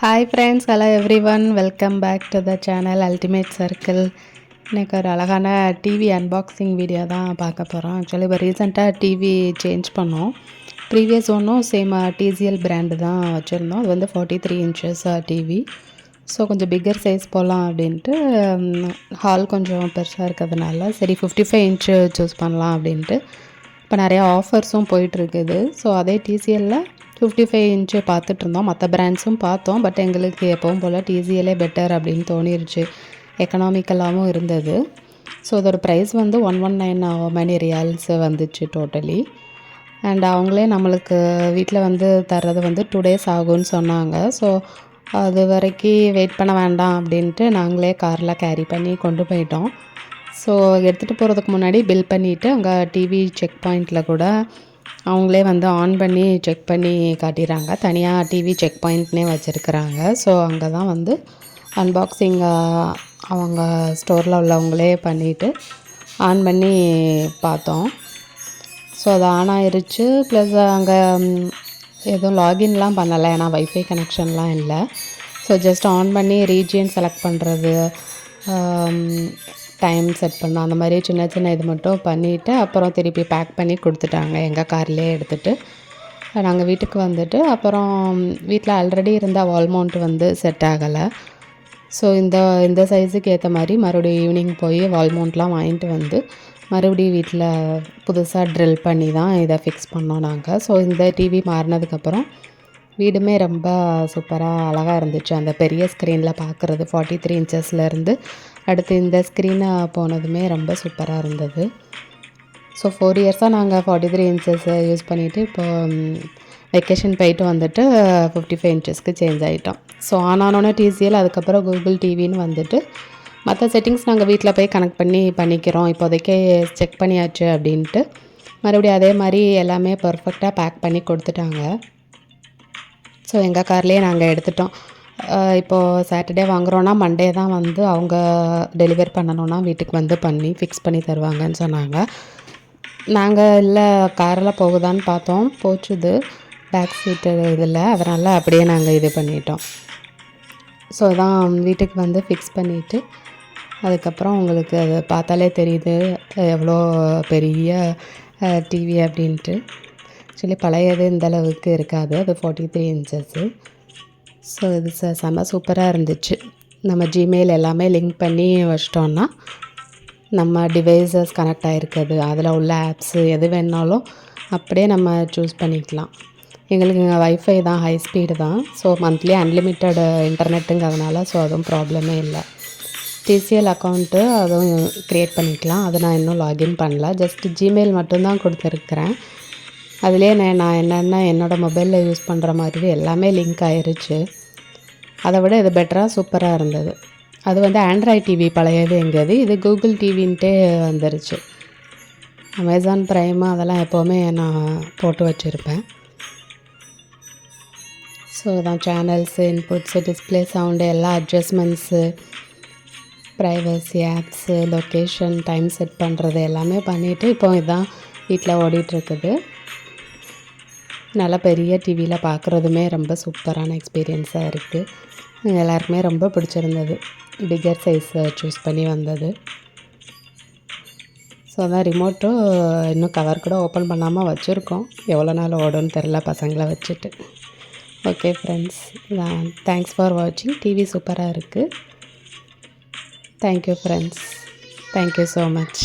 Hi friends, hello everyone, welcome back to the channel Ultimate Circle. இன்னைக்கு ஒரு அழகான TV unboxing video தான் பார்க்க போகிறோம். ஆக்சுவலி இப்போ ரீசெண்டாக டிவி சேஞ்ச் பண்ணோம். ப்ரீவியஸ் ஒன்றும் சேம் டிசிஎல் பிராண்டு தான் வச்சுருந்தோம். அது வந்து 43 இன்ச்சஸ் டிவி. ஸோ கொஞ்சம் பிக்கர் சைஸ் போகலாம் அப்படின்ட்டு ஹால் கொஞ்சம் பெருசாக இருக்கிறதுனால சரி 55 இன்ச்சு சூஸ் பண்ணலாம் அப்படின்ட்டு இப்போ நிறையா ஆஃபர்ஸும் போயிட்டுருக்குது. ஸோ அதே டிசிஎல்லில் 55 இன்ச்சு பார்த்துட்ருந்தோம். மற்ற பிராண்ட்ஸும் பார்த்தோம். பட் எங்களுக்கு எப்பவும் போல் டிசிஎல்லே பெட்டர் அப்படின்னு தோணிருச்சு. எக்கனாமிக்கலாகவும் இருந்தது. ஸோ அதோட ப்ரைஸ் வந்து 119 omani riyals வந்துச்சு டோட்டலி. அண்ட் அவங்களே நம்மளுக்கு வீட்டில் வந்து தர்றது வந்து 2 days ஆகும்னு சொன்னாங்க. ஸோ அது வரைக்கும் வெயிட் பண்ண வேண்டாம் அப்படின்ட்டு நாங்களே காரில் கேரி பண்ணி கொண்டு போயிட்டோம். ஸோ எடுத்துகிட்டு போகிறதுக்கு முன்னாடி பில் பண்ணிவிட்டு அங்கே டிவி செக் பாயிண்டில் கூட அவங்களே வந்து ஆன் பண்ணி செக் பண்ணி காட்டிடுறாங்க. தனியாக டிவி செக் பாயிண்ட்னே வச்சுருக்குறாங்க. ஸோ அங்கே தான் வந்து அன்பாக்சிங் அவங்க ஸ்டோரில் உள்ளவங்களே பண்ணிவிட்டு ஆன் பண்ணி பார்த்தோம். ஸோ அது ஆன் ஆயிடுச்சு. ப்ளஸ் அங்கே எதுவும் லாகின்லாம் பண்ணலை, ஏன்னா வைஃபை கனெக்ஷன்லாம் இல்லை. ஸோ ஜஸ்ட் ஆன் பண்ணி ரீஜியன் செலக்ட் பண்ணுறது, டைம் செட் பண்ணோம், அந்த மாதிரி சின்ன சின்ன இது மட்டும் பண்ணிவிட்டு அப்புறம் திருப்பி பேக் பண்ணி கொடுத்துட்டாங்க. எங்கள் கார்லேயே எடுத்துகிட்டு நாங்கள் வீட்டுக்கு வந்துட்டு அப்புறம் வீட்டில் ஆல்ரெடி இருந்த வால் மவுண்ட் வந்து செட் ஆகலை. ஸோ இந்த சைஸுக்கு ஏற்ற மாதிரி மறுபடியும் ஈவினிங் போய் வால் மவுண்ட்லாம் வாங்கிட்டு வந்து மறுபடியும் வீட்டில் புதுசாக ட்ரில் பண்ணி தான் இதை ஃபிக்ஸ் பண்ணோம் நாங்கள். ஸோ இந்த டிவி மாறினதுக்கப்புறம் வீடுமே ரொம்ப சூப்பராக அழகாக இருந்துச்சு. அந்த பெரிய ஸ்க்ரீனில் பார்க்குறது 43 இன்ச்சஸ்லேருந்து அடுத்து இந்த ஸ்க்ரீனை போனதுமே ரொம்ப சூப்பராக இருந்தது. ஸோ 4 இயர்ஸாக நாங்கள் 43 இன்ச்சஸ் யூஸ் பண்ணிவிட்டு இப்போது வெக்கேஷன் போயிட்டு வந்துட்டு 55 இன்ச்சஸ்க்கு சேஞ்ச் ஆகிட்டோம். ஸோ ஆனோடனே டிசிஎல், அதுக்கப்புறம் கூகுள் டிவின்னு வந்துட்டு மற்ற செட்டிங்ஸ் நாங்கள் வீட்டில் போய் கனெக்ட் பண்ணி பண்ணிக்கிறோம், இப்போதைக்கே செக் பண்ணியாச்சு அப்படின்ட்டு மறுபடியும் அதே மாதிரி எல்லாமே பர்ஃபெக்டாக பேக் பண்ணி கொடுத்துட்டாங்க. ஸோ எங்கள் கார்லேயே நாங்கள் எடுத்துட்டோம். இப்போது சாட்டர்டே வாங்குகிறோன்னா மண்டே தான் வந்து அவங்க டெலிவர் பண்ணணுன்னா வீட்டுக்கு வந்து பண்ணி ஃபிக்ஸ் பண்ணி தருவாங்கன்னு சொன்னாங்க. நாங்கள் இல்லை காரில் போகுதான்னு பார்த்தோம், போச்சுது பேக் சீட்டு இதில், அதனால் அப்படியே நாங்கள் இது பண்ணிட்டோம். ஸோ தான் வீட்டுக்கு வந்து ஃபிக்ஸ் பண்ணிவிட்டு அதுக்கப்புறம் உங்களுக்கு அது பார்த்தாலே தெரியுது எவ்வளோ பெரிய டிவி அப்படின்ட்டு. ஆக்சுவலி பழையது இந்தளவுக்கு இருக்காது, அது 43 இன்ச்சஸ்ஸு. ஸோ இது செம்ம சூப்பராக இருந்துச்சு. நம்ம ஜிமெயில் எல்லாமே லிங்க் பண்ணி வச்சிட்டோன்னா நம்ம டிவைஸஸ் கனெக்ட் ஆகிருக்குது, அதில் உள்ள ஆப்ஸு எது வேணாலும் அப்படியே நம்ம சூஸ் பண்ணிக்கலாம். எங்களுக்கு இங்கே வைஃபை தான், ஹை ஸ்பீடு தான். ஸோ மந்த்லி அன்லிமிட்டட் இன்டர்நெட்டுங்கிறதுனால ஸோ அதுவும் ப்ராப்ளமே இல்லை. டிசிஎல் அக்கௌண்ட்டு அதுவும் க்ரியேட் பண்ணிக்கலாம். அதை நான் இன்னும் லாகின் பண்ணல, ஜஸ்ட் ஜிமெயில் மட்டும்தான் கொடுத்துருக்குறேன். அதிலே நான் என்னென்ன என்னோடய மொபைலில் யூஸ் பண்ணுற மாதிரி எல்லாமே லிங்க் ஆகிருச்சு. அதை விட இது பெட்டராக சூப்பராக இருந்தது. அது வந்து ஆண்ட்ராய்ட் டிவி பழையது எங்கேது, இது கூகுள் டிவின்ட்டே வந்துருச்சு. அமேசான் ப்ரைமு அதெல்லாம் எப்போவுமே நான் போட்டு வச்சுருப்பேன். ஸோ தான் சேனல்ஸு, இன்புட்ஸு, டிஸ்பிளே, சவுண்டு, எல்லா adjustments, privacy apps, location, time set பண்ணுறது எல்லாமே பண்ணிவிட்டு இப்போ இதுதான் வீட்டில் ஓடிட்டுருக்குது. நல்லா பெரிய டிவியில் பார்க்குறதுமே ரொம்ப சூப்பரான எக்ஸ்பீரியன்ஸாக இருக்குது. எல்லாருக்குமே ரொம்ப பிடிச்சிருந்தது. பிக்கர் சைஸ் சூஸ் பண்ணி வந்தது. ஸோ அதான் ரிமோட்டும் இன்னும் கவர் கூட ஓப்பன் பண்ணாமல் வச்சுருக்கோம். எவ்வளோ நாள் ஓடுன்னு தெரில பசங்களை வச்சுட்டு. ஓகே ஃப்ரெண்ட்ஸ், தேங்க்ஸ் ஃபார் வாட்சிங். டிவி சூப்பராக இருக்குது. Thank you friends, thank you so much.